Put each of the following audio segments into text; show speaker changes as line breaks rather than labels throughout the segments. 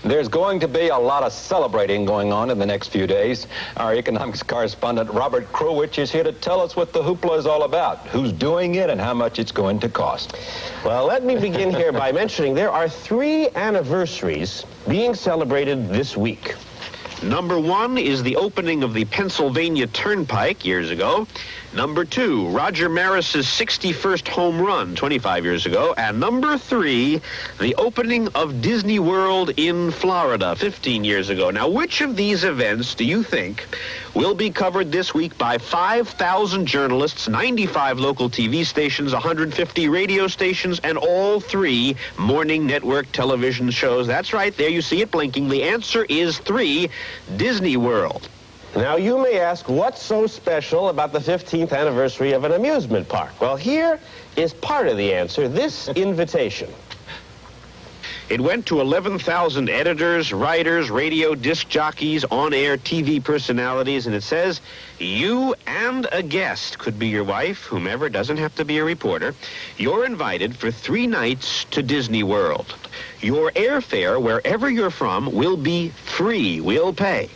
There's going to be a lot of celebrating going on in the next few days. Our economics correspondent, Robert Krulwich, is here to tell us what the hoopla is all about, who's doing it, and how much it's going to cost.
Well, let me begin here by mentioning there are 3 anniversaries being celebrated this week. Number 1 is the opening of the Pennsylvania Turnpike years ago. Number 2, Roger Maris's 61st home run 25 years ago. And number 3, the opening of Disney World in Florida 15 years ago. Now, which of these events do you think will be covered this week by 5,000 journalists, 95 local TV stations, 150 radio stations, and all 3 morning network television shows? That's right, there you see it blinking. The answer is 3, Disney World. Now, you may ask, what's so special about the 15th anniversary of an amusement park? Well, here is part of the answer, this invitation. It went to 11,000 editors, writers, radio disc jockeys, on-air TV personalities, and it says, you and a guest, could be your wife, whomever, doesn't have to be a reporter. You're invited for 3 nights to Disney World. Your airfare, wherever you're from, will be free. We'll pay.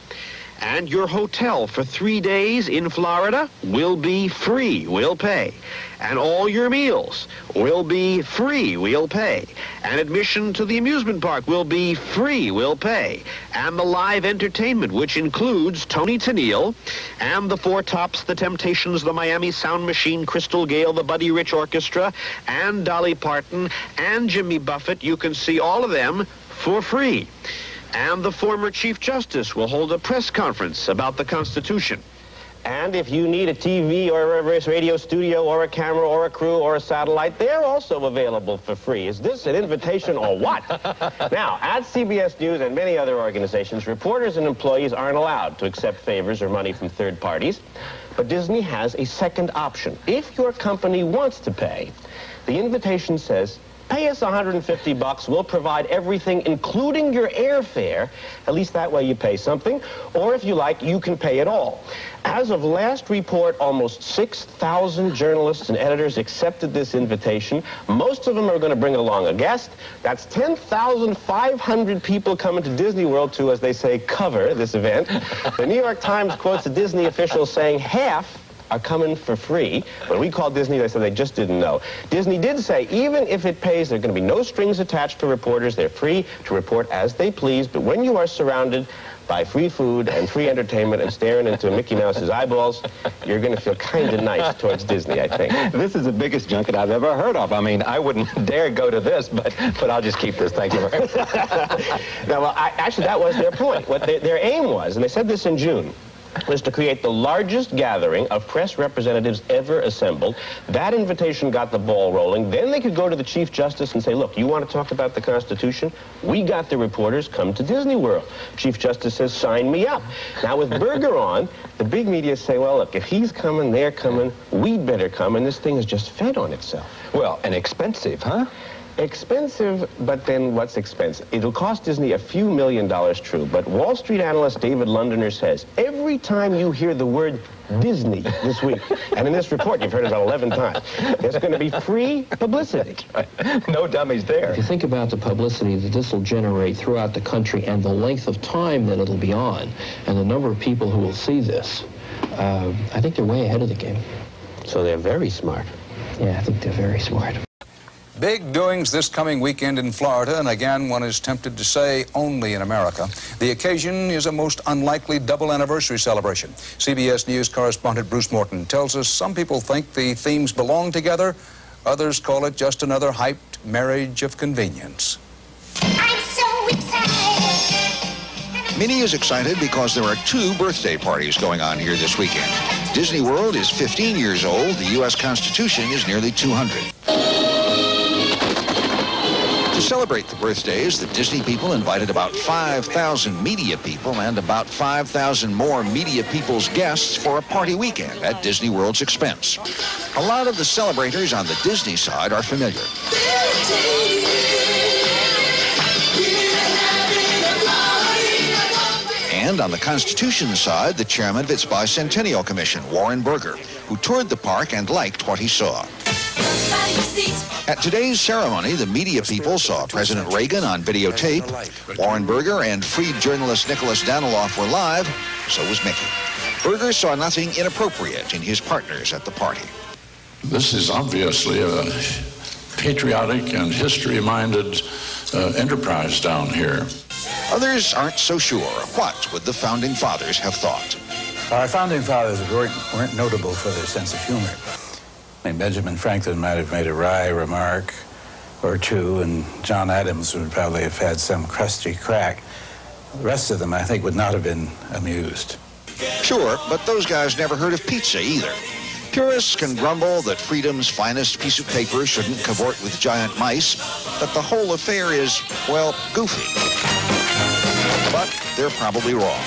And your hotel for 3 days in Florida will be free. We'll pay. And all your meals will be free. We'll pay. And admission to the amusement park will be free. We'll pay. And the live entertainment, which includes Tony Tennille and the Four Tops, the Temptations, the Miami Sound Machine, Crystal Gale, the Buddy Rich Orchestra, and Dolly Parton, and Jimmy Buffett. You can see all of them for free. And the former Chief Justice will hold a press conference about the Constitution. And if you need a TV or a radio studio or a camera or a crew or a satellite, they're also available for free. Is this an invitation or what? Now, at CBS News and many other organizations, reporters and employees aren't allowed to accept favors or money from third parties. But Disney has a second option. If your company wants to pay, the invitation says, pay us $150, we'll provide everything, including your airfare. At least that way you pay something. Or if you like, you can pay it all. As of last report, almost 6,000 journalists and editors accepted this invitation. Most of them are going to bring along a guest. That's 10,500 people coming to Disney World to, as they say, cover this event. The New York Times quotes a Disney official saying half are coming for free. When we called Disney, they said they just didn't know. Disney did say, even if it pays, there are going to be no strings attached to reporters. They're free to report as they please. But when you are surrounded by free food and free entertainment and staring into Mickey Mouse's eyeballs, you're going to feel kind of nice towards Disney, I think.
This is the biggest junket I've ever heard of. I mean, I wouldn't dare go to this, but I'll just keep this. Thank you very much.
Now, well, actually, that was their point. What their aim was, and they said this in June, was to create the largest gathering of press representatives ever assembled. That invitation got the ball rolling. Then they could go to the Chief Justice and say, look, you want to talk about the Constitution? We got the reporters, come to Disney World. Chief Justice says, sign me up. Now, with Berger on, the big media say, well, look, if he's coming, they're coming, we'd better come, and this thing is just fed on itself.
Well, and expensive, huh?
Expensive, but then what's expensive? It'll cost Disney a few $1 million, true, but Wall Street analyst David Londoner says, every time you hear the word Disney this week, and in this report you've heard it about 11 times, there's going to be free publicity.
Right. No dummies there.
If you think about the publicity that this will generate throughout the country and the length of time that it'll be on, and the number of people who will see this, I think they're way ahead of the game.
So they're very smart.
Yeah, I think they're very smart.
Big doings this coming weekend in Florida, and again, one is tempted to say only in America. The occasion is a most unlikely double anniversary celebration. CBS News correspondent Bruce Morton tells us some people think the themes belong together, others call it just another hyped marriage of convenience.
I'm so excited!
Minnie is excited because there are 2 birthday parties going on here this weekend. Disney World is 15 years old, the U.S. Constitution is nearly 200. To celebrate the birthdays, the Disney people invited about 5,000 media people and about 5,000 more media people's guests for a party weekend at Disney World's expense. A lot of the celebrators on the Disney side are familiar. And on the Constitution side, the chairman of its Bicentennial Commission, Warren Berger, who toured the park and liked what he saw. At today's ceremony, the media people saw President Reagan on videotape. Warren Berger and freed journalist Nicholas Daniloff were live. So was Mickey. Berger saw nothing inappropriate in his partners at the party.
This is obviously a patriotic and history-minded enterprise down here.
Others aren't so sure. What would the Founding Fathers have thought?
Our Founding Fathers weren't notable for their sense of humor. I mean, Benjamin Franklin might have made a wry remark or two, and John Adams would probably have had some crusty crack. The rest of them, I think, would not have been amused.
Sure, but those guys never heard of pizza either. Purists can grumble that freedom's finest piece of paper shouldn't cavort with giant mice, but the whole affair is, well, goofy. But they're probably wrong.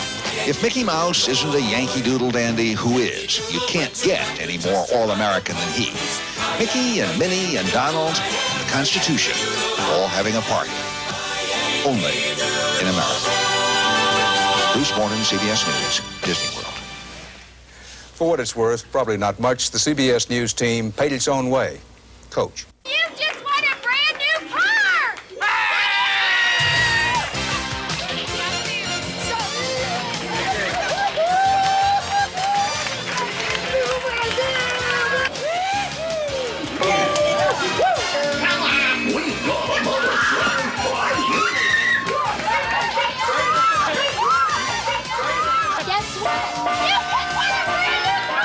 If Mickey Mouse isn't a Yankee Doodle dandy, who is? You can't get any more all-American than he. Mickey and Minnie and Donald and the Constitution all having a party. Only in America. Bruce Morton, CBS News, Disney World.
For what it's worth, probably not much, the CBS News team paid its own way. Coach.
You just won a brand new car! Guess what? You just won a brand new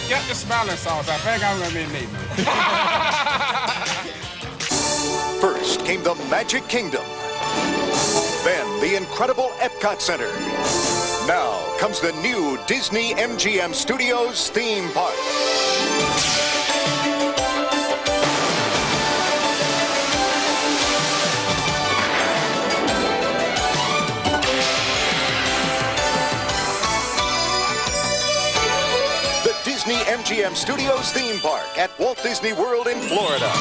Get the smelling sauce. I think I'm going to be needing it.
First came the Magic Kingdom. Then the incredible Epcot Center. Now comes the new Disney MGM Studios theme park. Disney MGM Studios theme park at Walt Disney World in Florida.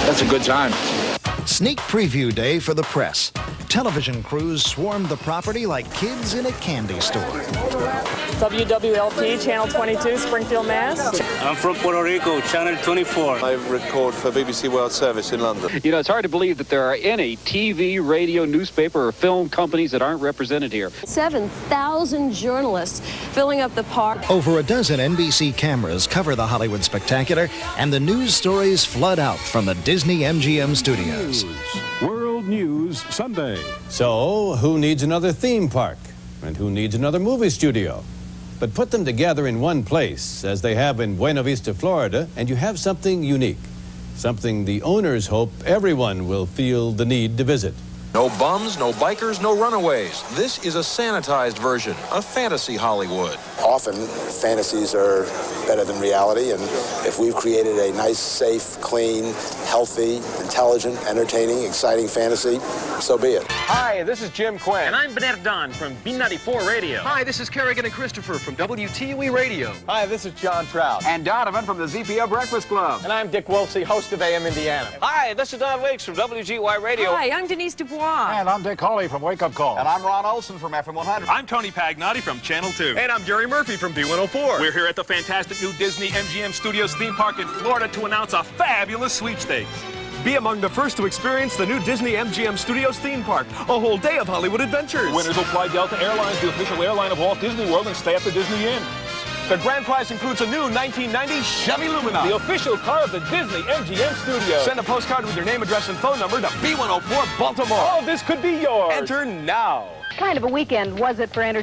That's a good time.
Sneak preview day for the press. Television crews swarmed the property like kids in a candy store.
WWLP, Channel 22, Springfield, Mass.
I'm from Puerto Rico, Channel 24.
I record for BBC World Service in London.
You know, it's hard to believe that there are any TV, radio, newspaper, or film companies that aren't represented here.
7,000 journalists filling up the park.
Over a dozen NBC cameras cover the Hollywood Spectacular, and the news stories flood out from the Disney MGM Studios.
World News Sunday. So, who needs another theme park? And who needs another movie studio? But put them together in one place, as they have in Buena Vista, Florida, and you have something unique. Something the owners hope everyone will feel the need to visit.
No bums, no bikers, no runaways. This is a sanitized version of fantasy Hollywood.
Often, fantasies are better than reality, and if we've created a nice, safe, clean, healthy, intelligent, entertaining, exciting fantasy, so be it.
Hi, this is Jim Quinn.
And I'm Bernard from B94 Radio.
Hi, this is Kerrigan and Christopher from WTOE Radio.
Hi, this is John Trout.
And Donovan from the ZPO Breakfast Club.
And I'm Dick Wolfsey, host of AM Indiana.
Hi, this is Don Weeks from WGY Radio.
Hi, I'm Denise Dubois.
And I'm Dick Hawley from Wake Up Call.
And I'm Ron Olson from FM 100.
I'm Tony Pagnotti from Channel 2.
And I'm Jerry Murphy from B104.
We're here at the fantastic new Disney MGM Studios theme park in Florida to announce a fabulous sweepstakes.
Be among the first to experience the new Disney MGM Studios theme park. A whole day of Hollywood adventures.
Winners will fly Delta Airlines, the official airline of Walt Disney World, and stay at the Disney Inn.
The grand prize includes a new 1990 Chevy Lumina,
the official car of the Disney MGM Studios.
Send a postcard with your name, address, and phone number to B104 Baltimore.
All this could be yours.
Enter now.
What kind of a weekend was it for entertainment?